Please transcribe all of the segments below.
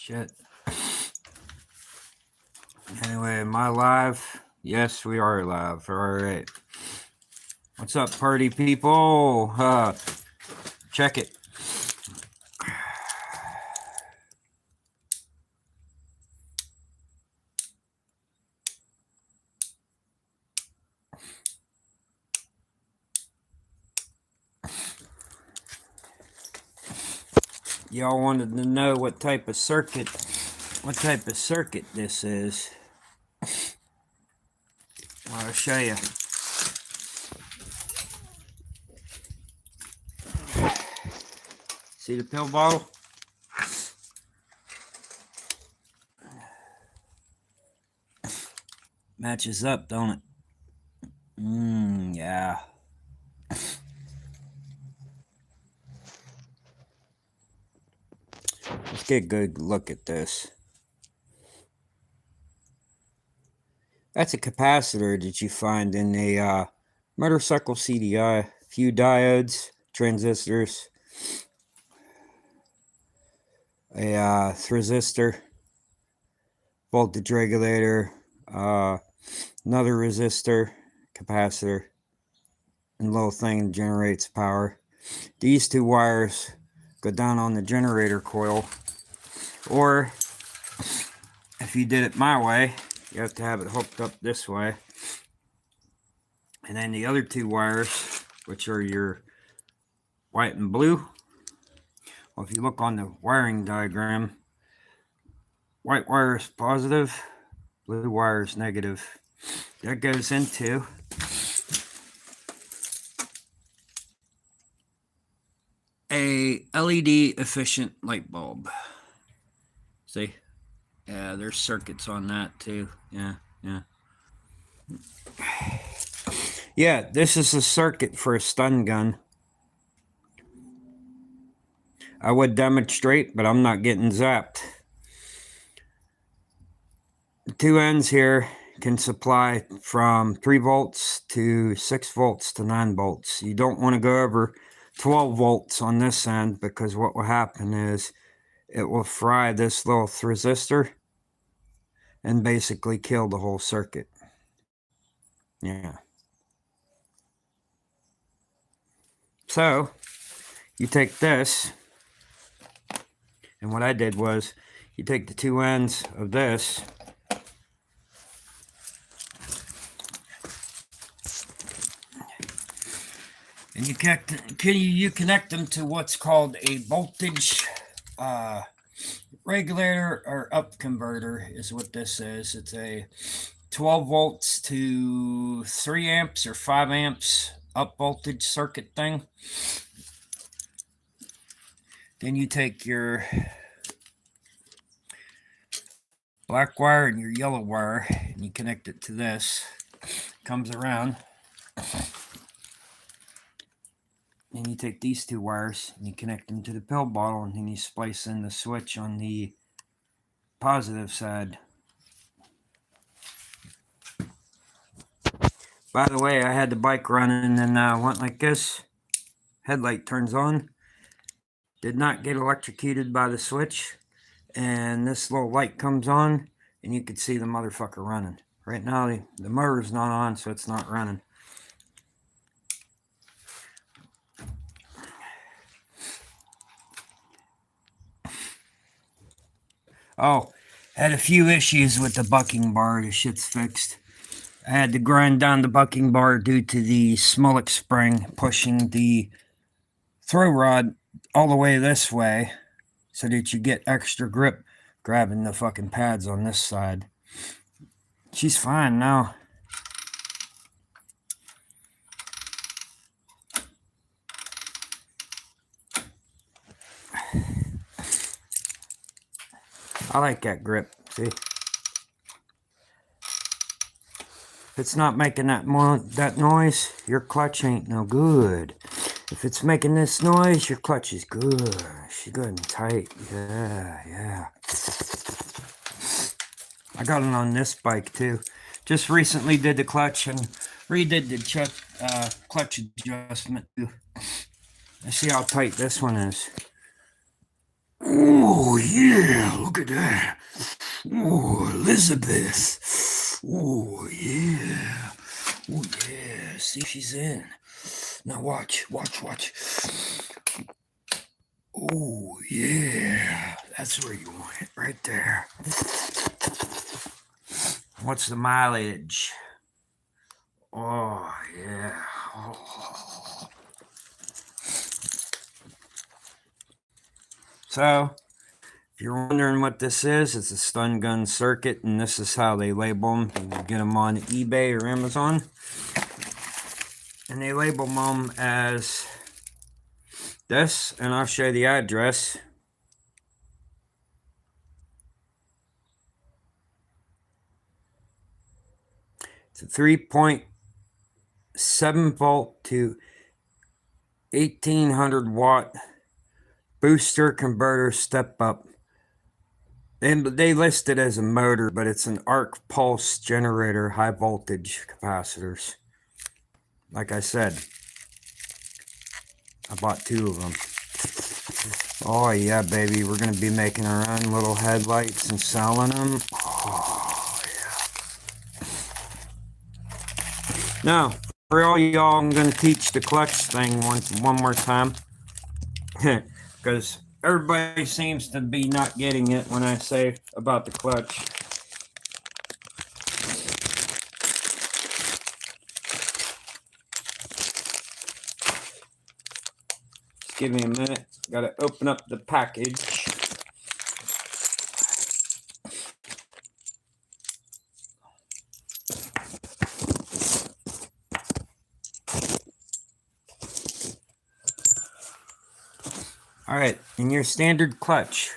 Shit. Anyway, am I live? Yes, we are live. All right. What's up, party people? Check it. Y'all wanted to know what type of circuit this is. Well, I'll show you. See the pill bottle? Matches up, don't it? Yeah. Let's get a good look at this. That's a capacitor that you find in a motorcycle CDI. A few diodes, transistors, a resistor, voltage regulator, another resistor, capacitor, and little thing generates power. These two wires go down on the generator coil, or if you did it my way, you have to have it hooked up this way. And then the other two wires, which are your white and blue, well, if you look on the wiring diagram, white wire is positive, blue wire is negative. That goes into a LED efficient light bulb. See? Yeah, there's circuits on that too. Yeah. Yeah, this is a circuit for a stun gun. I would demonstrate, but I'm not getting zapped. The two ends here can supply from 3 volts to 6 volts to 9 volts. You don't want to go over 12 volts on this end, because what will happen is it will fry this little resistor and basically kill the whole circuit. Yeah. So you take this, and what I did was you take the two ends of this, and you connect them to what's called a voltage regulator or up converter is what this is. It's a 12 volts to 3 amps or 5 amps up voltage circuit thing. Then you take your black wire and your yellow wire and you connect it to this. Comes around. And you take these two wires and you connect them to the pill bottle, and then you splice in the switch on the positive side. By the way, I had the bike running and went like this. Headlight turns on. Did not get electrocuted by the switch. And this little light comes on and you could see the motherfucker running. Right now the motor's not on, so it's not running. Oh, had a few issues with the bucking bar. The shit's fixed. I had to grind down the bucking bar due to the Smolik spring pushing the throw rod all the way this way so that you get extra grip grabbing the fucking pads on this side. She's fine now. I like that grip, see? If it's not making that noise, your clutch ain't no good. If it's making this noise, your clutch is good. She's good and tight. Yeah. I got it on this bike too. Just recently did the clutch and redid the clutch adjustment too. I see how tight this one is. Oh, yeah, look at that. Oh, Elizabeth. Oh, yeah. Oh, yeah. See, she's in. Now watch. Oh, yeah. That's where you want it, right there. What's the mileage? Oh, yeah. Oh. So, if you're wondering what this is, it's a stun gun circuit, and this is how they label them. You can get them on eBay or Amazon. And they label them as this, and I'll show you the address. It's a 3.7 volt to 1800 watt booster converter step up. And they list it as a motor, but it's an arc pulse generator high voltage capacitors. Like I said, I bought 2 of them. Oh yeah, baby, we're gonna be making our own little headlights and selling them. Oh yeah. Now, for all y'all, I'm gonna teach the clutch thing one more time, because everybody seems to be not getting it when I say about the clutch. Just give me a minute. Gotta open up the package. All right, in your standard clutch,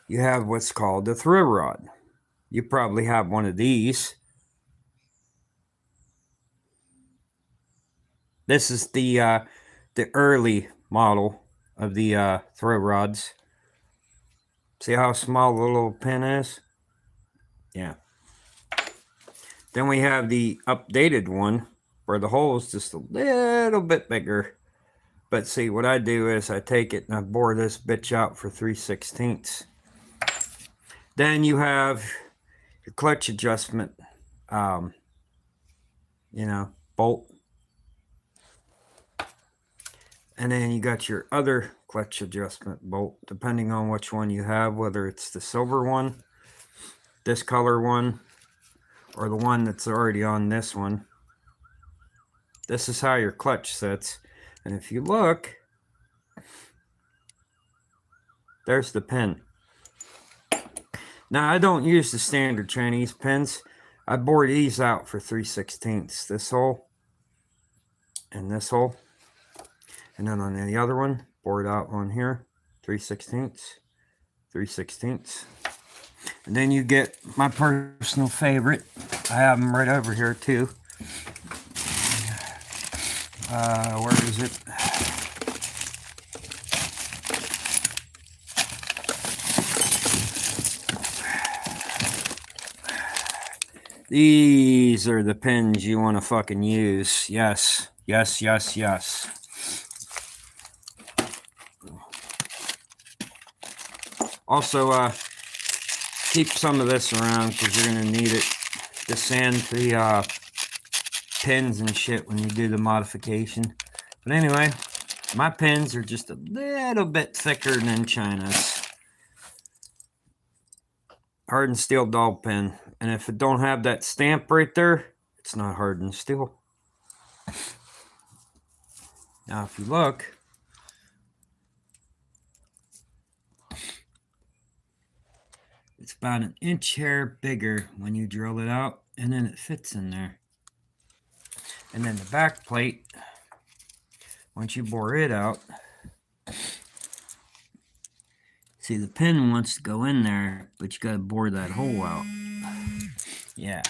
you have what's called a throw rod. You probably have one of these. This is the early model of the throw rods. See how small the little pin is? Yeah. Then we have the updated one where the hole is just a little bit bigger. But see, what I do is I take it and I bore this bitch out for 3/16. Then you have your clutch adjustment, bolt. And then you got your other clutch adjustment bolt, depending on which one you have, whether it's the silver one, this color one, or the one that's already on this one. This is how your clutch sits. And if you look, there's the pin. Now, I don't use the standard Chinese pins. I bore these out for 3/16. This hole and this hole. And then on the other one, bore it out on here, 3/16, 3/16. And then you get my personal favorite. I have them right over here too. Where is it? These are the pins you want to fucking use. Yes. Also, keep some of this around because you're going to need it to sand the pins and shit when you do the modification. But anyway, my pins are just a little bit thicker than China's. Hardened steel dog pin. And if it don't have that stamp right there, it's not hardened steel. Now, if you look, it's about an inch hair bigger when you drill it out, and then it fits in there. And then the back plate, once you bore it out, see, the pin wants to go in there, but you got to bore that hole out. Yeah.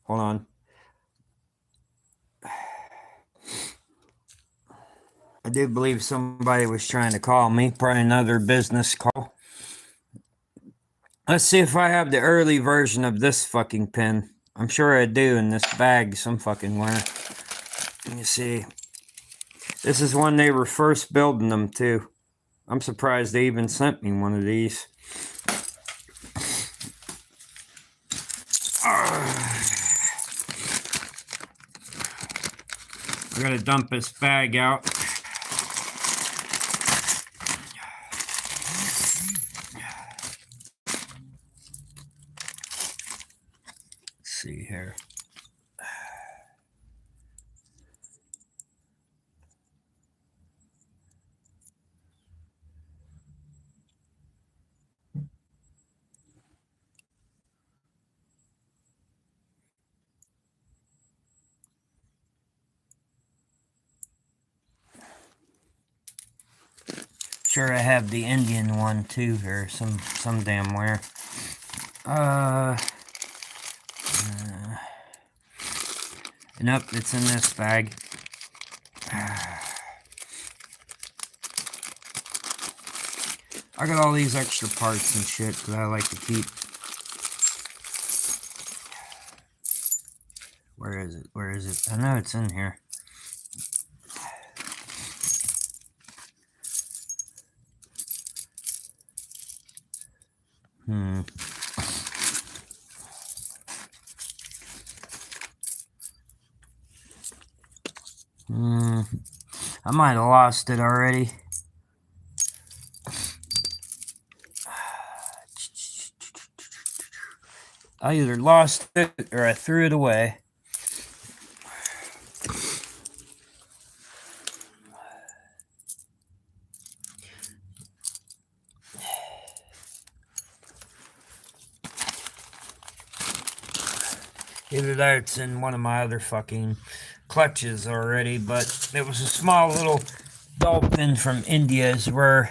Hold on. I do believe somebody was trying to call me, probably another business call. Let's see if I have the early version of this fucking pin. I'm sure I do in this bag some fucking where. Let me see. This is when they were first building them too. I'm surprised they even sent me one of these. I gotta dump this bag out. Let's see here. Sure, I have the Indian one too here, some damn where. Nope, it's in this bag. I got all these extra parts and shit that I like to keep. Where is it? Where is it? I know it's in here. I might have lost it already. I either lost it or I threw it away. Either that, it's in one of my other fucking clutches already, but it was a small little dolphin from India is where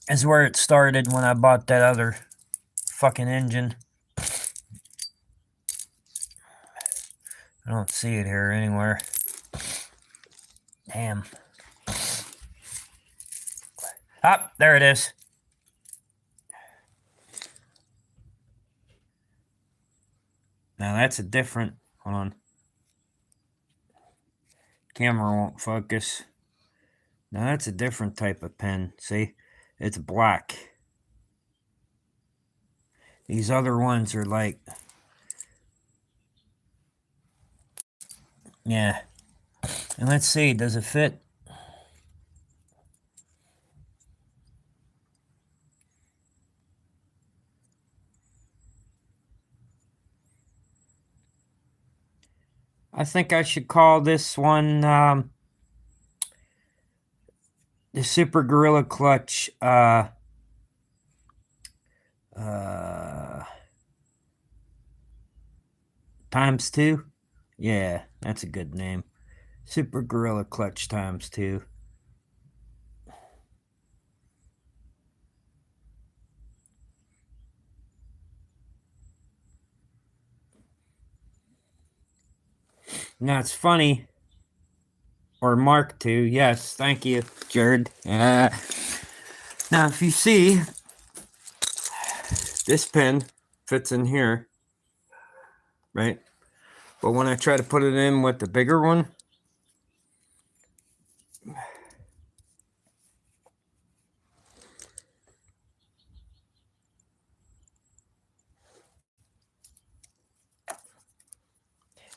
it started when I bought that other fucking engine. I don't see it here anywhere. Damn. Ah, there it is. Now that's a different, hold on. Camera won't focus. Now that's a different type of pen. See, it's black. These other ones are like, yeah. And let's see, does it fit? I think I should call this one the Super Gorilla Clutch ×2. Yeah, that's a good name. Super Gorilla Clutch ×2. Now it's funny. Or Mark II. Yes, thank you, Jared. Now, if you see, this pen fits in here, right? But when I try to put it in with the bigger one,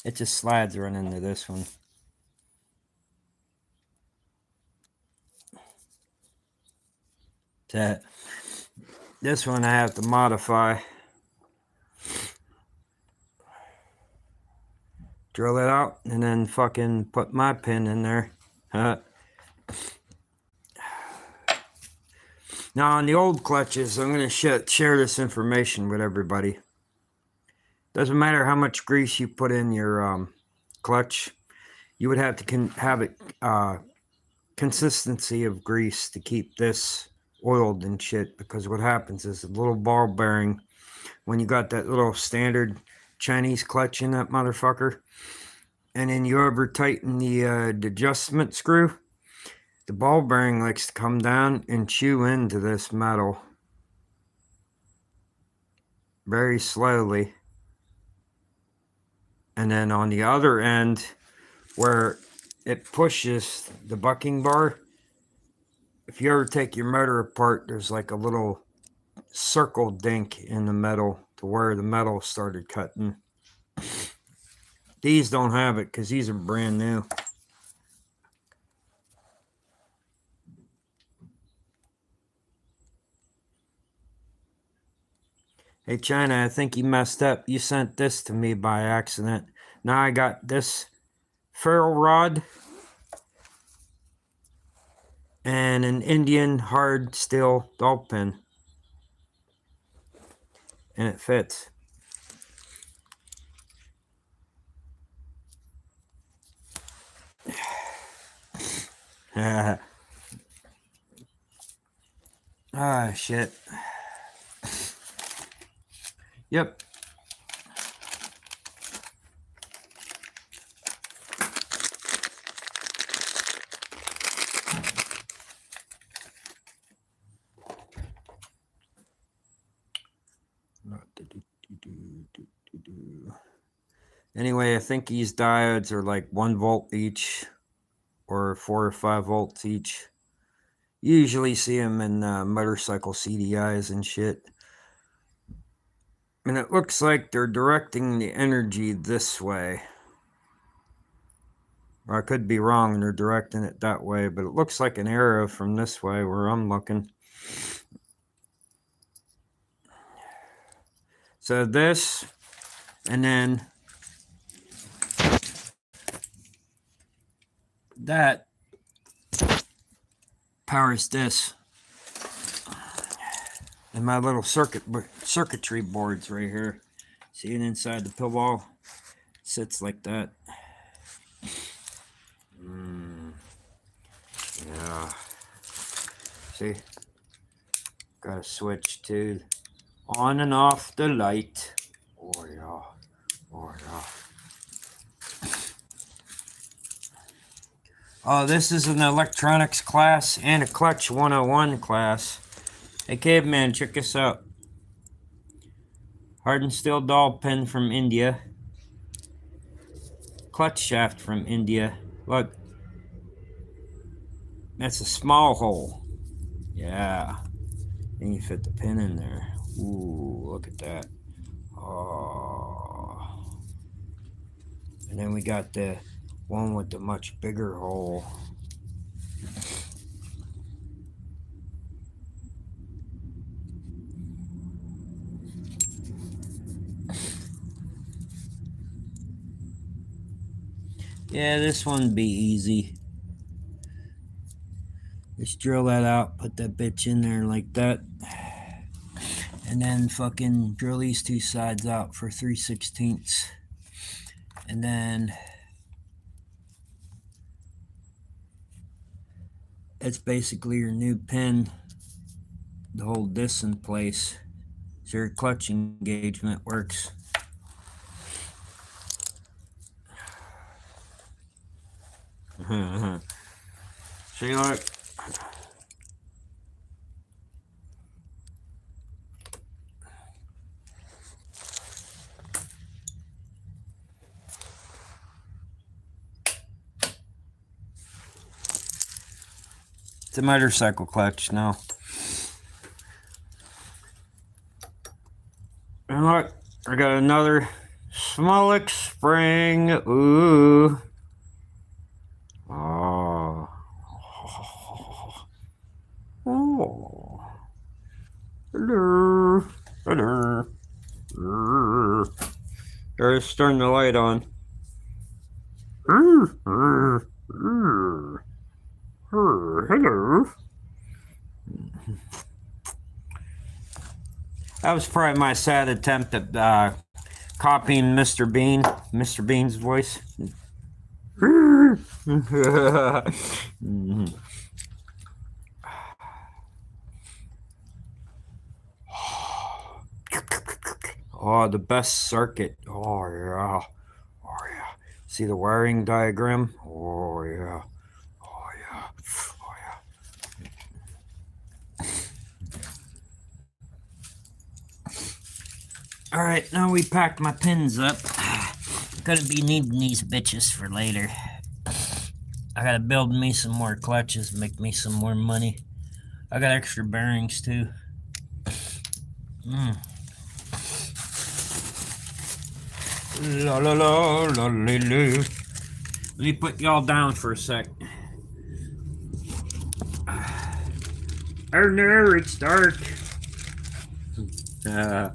it just slides right into this one. So, this one I have to modify. Drill it out and then fucking put my pin in there. Now on the old clutches, I'm going to share this information with everybody. Doesn't matter how much grease you put in your clutch, you would have to have it consistency of grease to keep this oiled and shit, because what happens is a little ball bearing, when you got that little standard Chinese clutch in that motherfucker, and then you over tighten the adjustment screw, the ball bearing likes to come down and chew into this metal very slowly. And then on the other end, where it pushes the bucking bar. If you ever take your motor apart, there's like a little circle dink in the metal to where the metal started cutting. These don't have it because these are brand new. Hey, China, I think you messed up. You sent this to me by accident. Now I got this ferrule rod and an Indian hard steel dowel pin. And it fits. Ah, shit. Yep. Anyway, I think these diodes are like 1 volt each or 4 or 5 volts each. You usually see them in motorcycle CDIs and shit. And it looks like they're directing the energy this way. Or I could be wrong and they're directing it that way, but it looks like an arrow from this way where I'm looking. So this, and then that powers this. And my little circuitry boards right here. See it inside the pill ball? Sits like that. Yeah. See? Got a switch to on and off the light. Oh yeah. Oh yeah. Oh, this is an electronics class and a clutch 101 class. Hey caveman, check this out. Hardened steel dowel pin from India. Clutch shaft from India. Look. That's a small hole. Yeah. Then you fit the pin in there. Ooh, look at that. Oh. And then we got the one with the much bigger hole. Yeah, this one be easy. Just drill that out, put that bitch in there like that. And then fucking drill these two sides out for 3/16. And then it's basically your new pin to hold this in place. So your clutch engagement works. See, look. It's a motorcycle clutch now. And look, I got another Smolik spring. Ooh. Oh. Oh. Hello. Hello. Let's turn the light on. Hello. That was probably my sad attempt at copying Mr. Bean's voice. Oh, the best circuit. Oh, yeah. Oh, yeah. See the wiring diagram? Oh, yeah. Oh, yeah. Oh, yeah. All right, now we packed my pins up. Gonna be needing these bitches for later. I gotta build me some more clutches, make me some more money. I got extra bearings too. La la la la la la. Let me put y'all down for a sec. Oh no, it's dark. Oh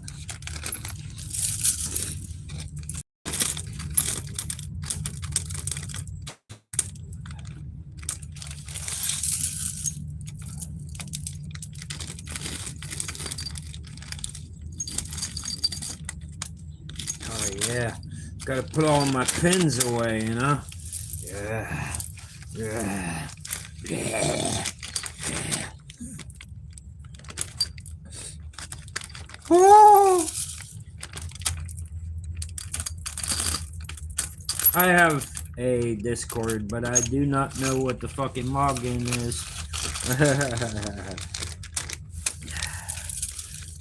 yeah, gotta put all my pins away, you know? Yeah, yeah, yeah. Oh! I have a Discord, but I do not know what the fucking login is.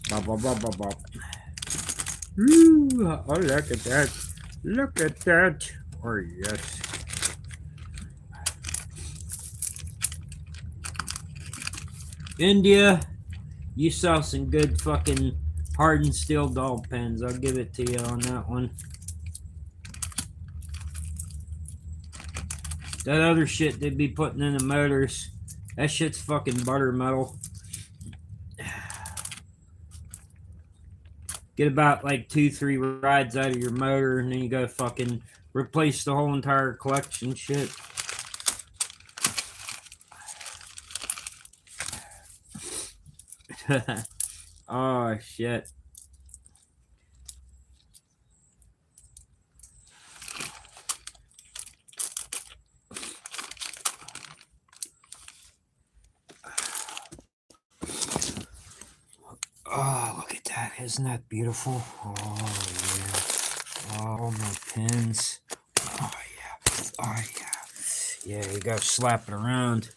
Bop, bop, bop, bop, bop. Ooh, oh, look at that. Look at that. Oh, yes. India, you saw some good fucking hardened steel dog pens. I'll give it to you on that one. That other shit they'd be putting in the motors, that shit's fucking butter metal. Get about like 2-3 rides out of your motor, and then you gotta fucking replace the whole entire collection shit. Oh shit. Oh, look at that. Isn't that beautiful? Oh yeah. Oh, my pins. Oh yeah. Oh yeah. Yeah, you gotta slap it around.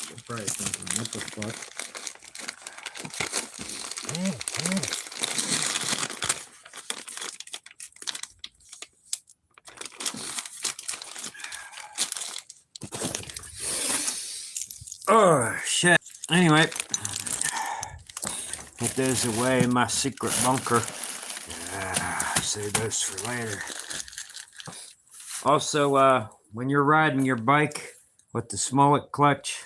You're probably thinking, what the fuck? Oh shit. Anyway, put those away in my secret bunker. Save those for later. Also, when you're riding your bike with the Smollett clutch,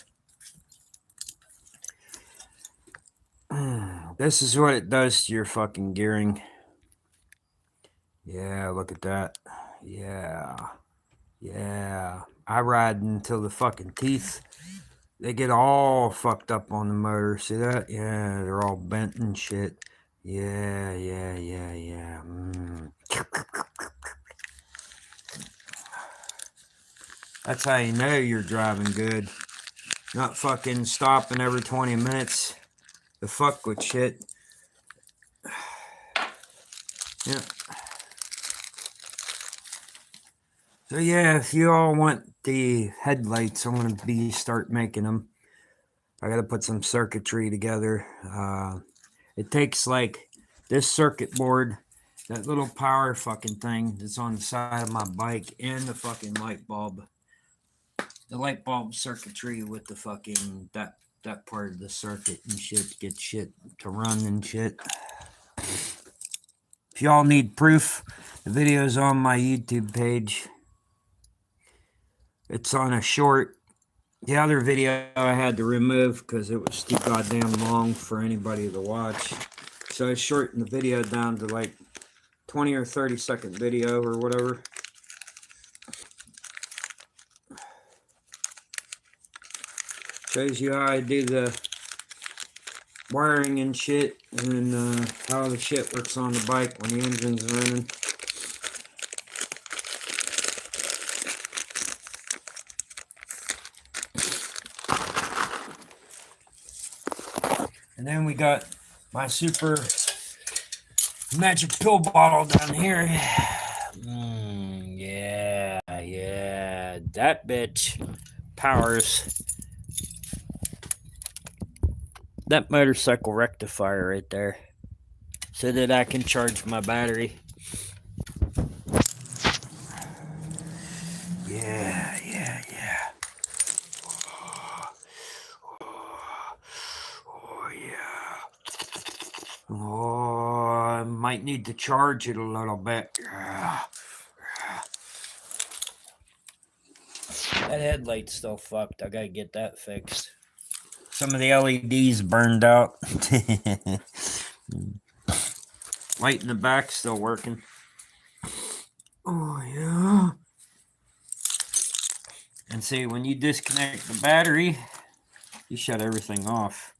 this is what it does to your fucking gearing. Yeah, look at that. Yeah. Yeah. I ride until the fucking teeth, they get all fucked up on the motor. See that? Yeah, they're all bent and shit. Yeah, yeah, yeah, yeah. That's how you know you're driving good. Not fucking stopping every 20 minutes to fuck with shit. Yeah. So yeah, if you all want the headlights, I'm gonna start making them. I gotta put some circuitry together. It takes like this circuit board, that little power fucking thing that's on the side of my bike, and the fucking light bulb. The light bulb circuitry with the fucking that part of the circuit and shit, get shit to run and shit. If y'all need proof, the video's on my YouTube page. It's on a short. The other video I had to remove because it was too goddamn long for anybody to watch. So I shortened the video down to like 20 or 30-second video or whatever. Shows you how I do the wiring and shit, and how the shit works on the bike when the engine's running. And then we got my super magic pill bottle down here. Yeah, that bitch powers that motorcycle rectifier right there. so that I can charge my battery. Yeah. Oh, yeah. Oh, I might need to charge it a little bit. That headlight's still fucked. I gotta get that fixed. Some of the LEDs burned out. Light in the back still working. Oh, yeah. And see, when you disconnect the battery, you shut everything off.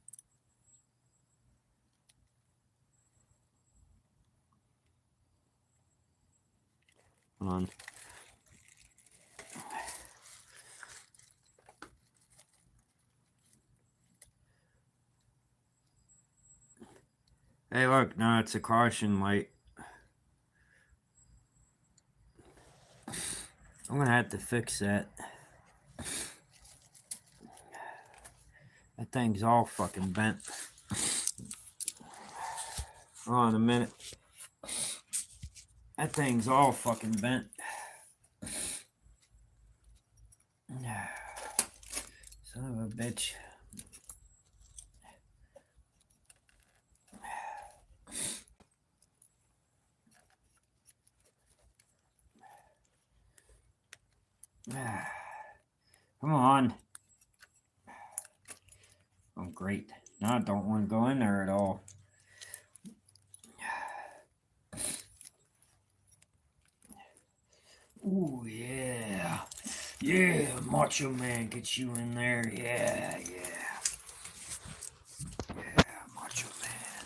Hold on. Hey, look, no, it's a caution light. I'm gonna have to fix that. That thing's all fucking bent. Hold on a minute. That thing's all fucking bent. Son of a bitch. Come on. Oh, great. Now I don't want to go in there at all. Ooh, yeah. Yeah, Macho Man gets you in there. Yeah. Yeah, Macho Man.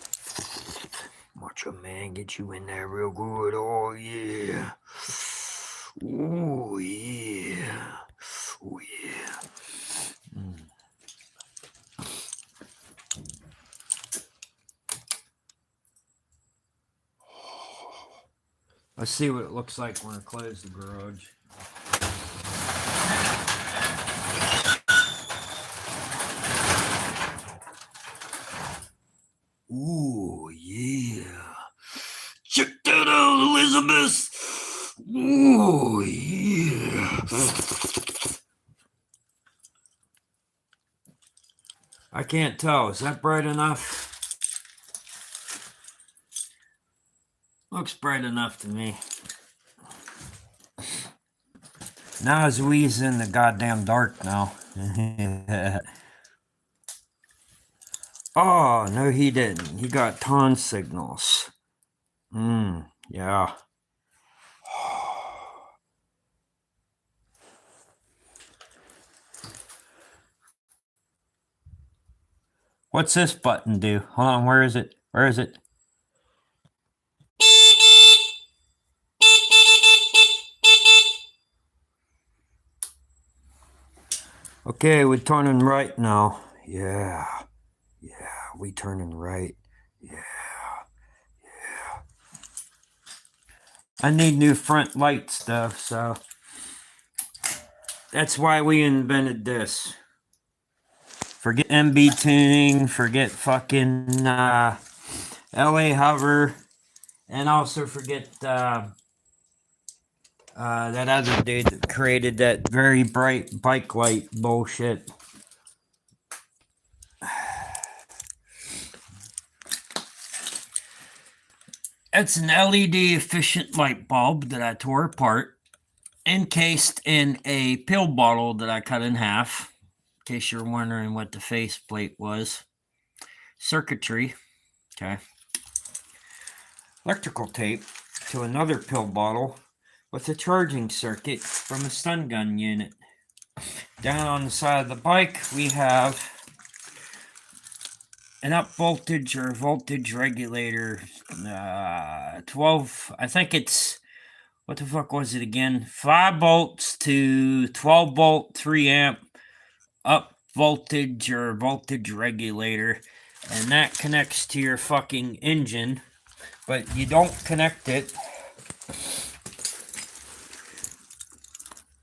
Macho Man gets you in there real good. Oh, yeah. Ooh, yeah. Oh, yeah. Let's see what it looks like when I close the garage. Ooh, yeah. Check that out, Elizabeth. Ooh, yeah. I can't tell. Is that bright enough? Looks bright enough to me. Now he's in the goddamn dark now. Oh, no, he didn't. He got ton signals. Yeah. What's this button do? Hold on, where is it? Where is it? Okay, we're turning right now. Yeah, we turning right. Yeah. I need new front light stuff, so that's why we invented this. Forget MB tuning, forget fucking LA hover, and also forget that other dude that created that very bright bike light bullshit. It's an LED efficient light bulb that I tore apart, encased in a pill bottle that I cut in half, in case you're wondering what the faceplate was. Circuitry, okay. Electrical tape to another pill bottle with a charging circuit from a stun gun unit. Down on the side of the bike, we have an up voltage or voltage regulator. 12, I think it's, what the fuck was it again? 5 volts to 12 volt, 3 amp up voltage or voltage regulator. And that connects to your fucking engine, but you don't connect it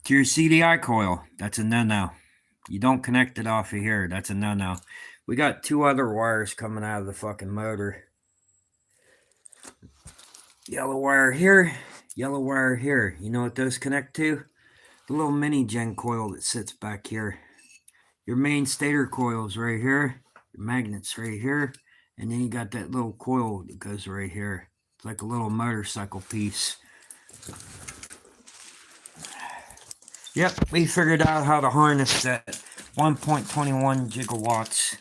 to your CDI coil. That's a no-no. You don't connect it off of here. That's a no-no. We got 2 other wires coming out of the fucking motor. Yellow wire here, yellow wire here. You know what those connect to? The little mini gen coil that sits back here. Your main stator coil's right here, your magnet's right here, and then you got that little coil that goes right here. It's like a little motorcycle piece. Yep, we figured out how to harness that 1.21 gigawatts.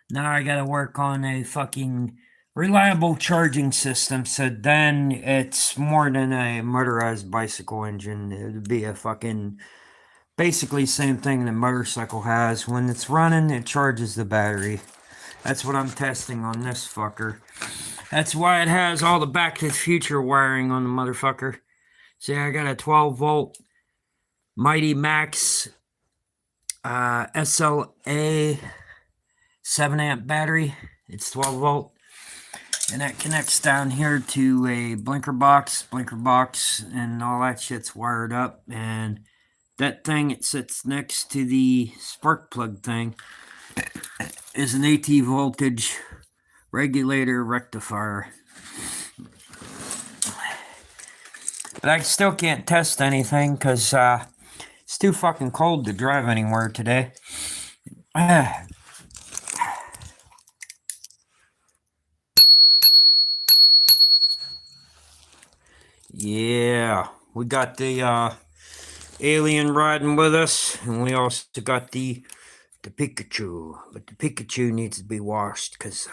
Now I gotta work on a fucking reliable charging system, so then it's more than a motorized bicycle engine. It'd be a fucking basically same thing the motorcycle has. When it's running, it charges the battery. That's what I'm testing on this fucker. That's why it has all the Back to the Future wiring on the motherfucker. See, I got a 12 volt Mighty Max SLA 7 amp battery. It's 12 volt. And that connects down here to a blinker box, and all that shit's wired up. And that thing, it sits next to the spark plug thing, is an AT voltage regulator rectifier. But I still can't test anything because it's too fucking cold to drive anywhere today. Yeah, we got the alien riding with us, and we also got the Pikachu. But the Pikachu needs to be washed because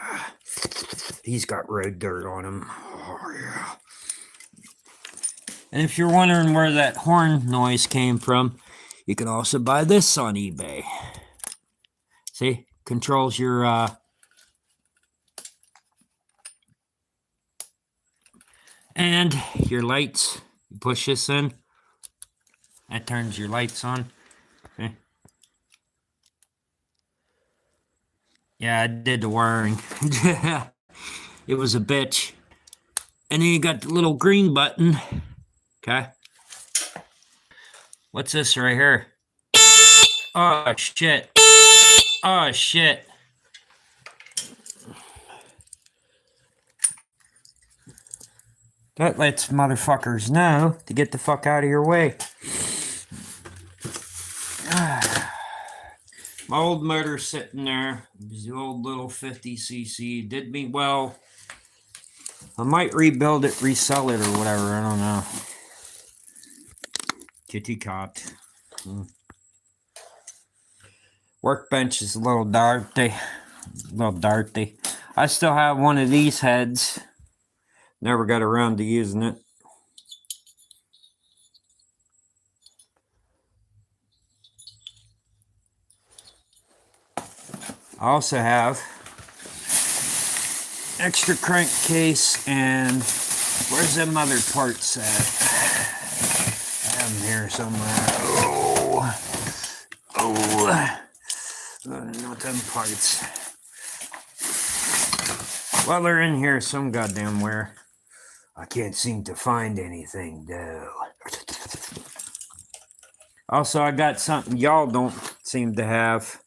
he's got road dirt on him. Oh, yeah. And if you're wondering where that horn noise came from, you can also buy this on eBay. See, controls your and your lights. You push this in, that turns your lights on. Okay. Yeah, I did the wiring. It was a bitch. And then you got the little green button. Okay. What's this right here? Oh, shit. Oh, shit. That lets motherfuckers know to get the fuck out of your way. My old motor's sitting there. It was the old little 50cc. Did me well. I might rebuild it, resell it, or whatever. I don't know. Kitty cat. Workbench is a little dirty. I still have one of these heads. Never got around to using it. I also have extra crankcase and where's them other parts at? I have them here somewhere. Not them parts. Well, they're in here some goddamn where. I can't seem to find anything though. Also, I got something y'all don't seem to have.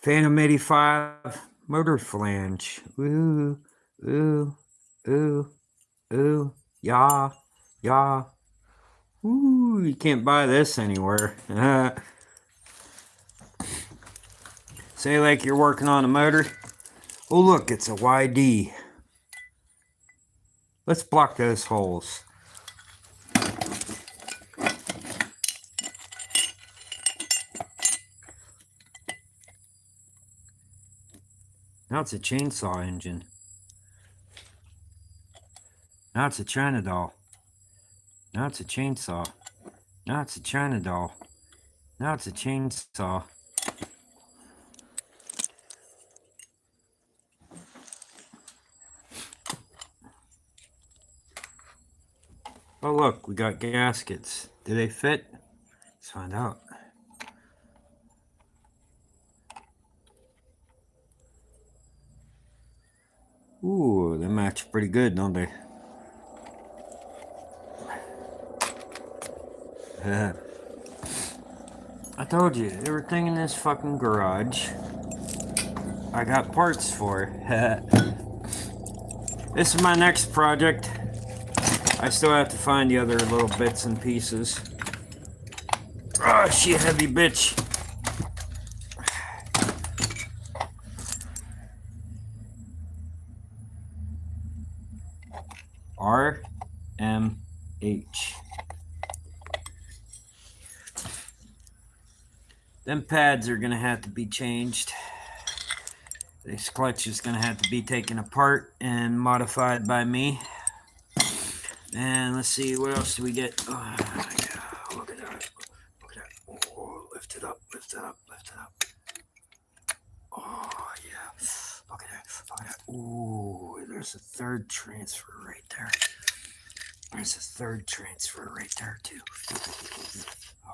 Phantom 85 motor flange. Ooh, ooh, ooh, ooh, yeah, yeah. Ooh, you can't buy this anywhere. Say like you're working on a motor. Oh look, it's a YD. Let's block those holes. Now it's a chainsaw engine. Now it's a China doll. Now it's a chainsaw. Now it's a China doll. Now it's a chainsaw. Oh look, we got gaskets. Do they fit? Let's find out. Ooh, they match pretty good, don't they? I told you, everything in this fucking garage, I got parts for. This is my next project. I still have to find the other little bits and pieces. Oh, she a heavy bitch. RMH. Them pads are gonna have to be changed. This clutch is gonna have to be taken apart and modified by me. And let's see, what else do we get? Oh, yeah, look at that. Look at that. Oh, lift it up, lift it up, lift it up. Oh, yeah. Look at that. Look at that. Ooh, there's a third transfer right there. There's a third transfer right there, too. Oh,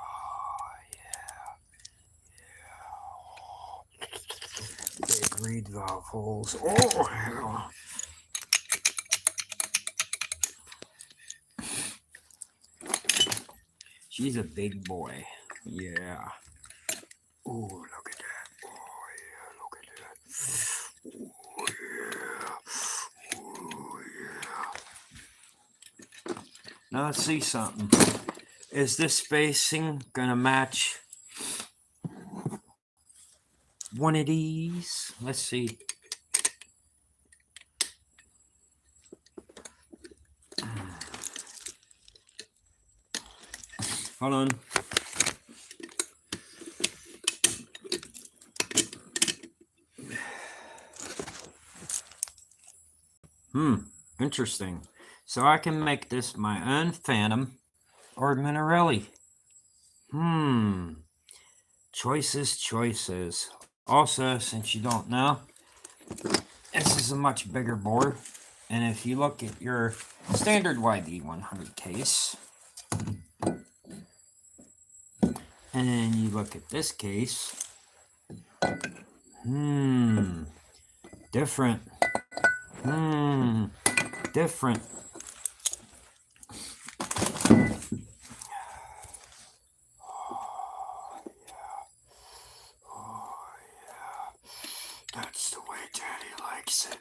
yeah. Big reed valve holes. Oh, hell. She's a big boy. Yeah. Oh, look at that. Oh, yeah. Look at that. Oh, yeah. Oh, yeah. Now let's see something. Is this spacing gonna match one of these? Let's see. Hold on. Interesting. So I can make this my own Phantom or Minarelli. Choices, choices. Also, since you don't know, this is a much bigger board. And if you look at your standard YD100 case, and then you look at this case, different. Different. Oh, yeah. That's the way Daddy likes it.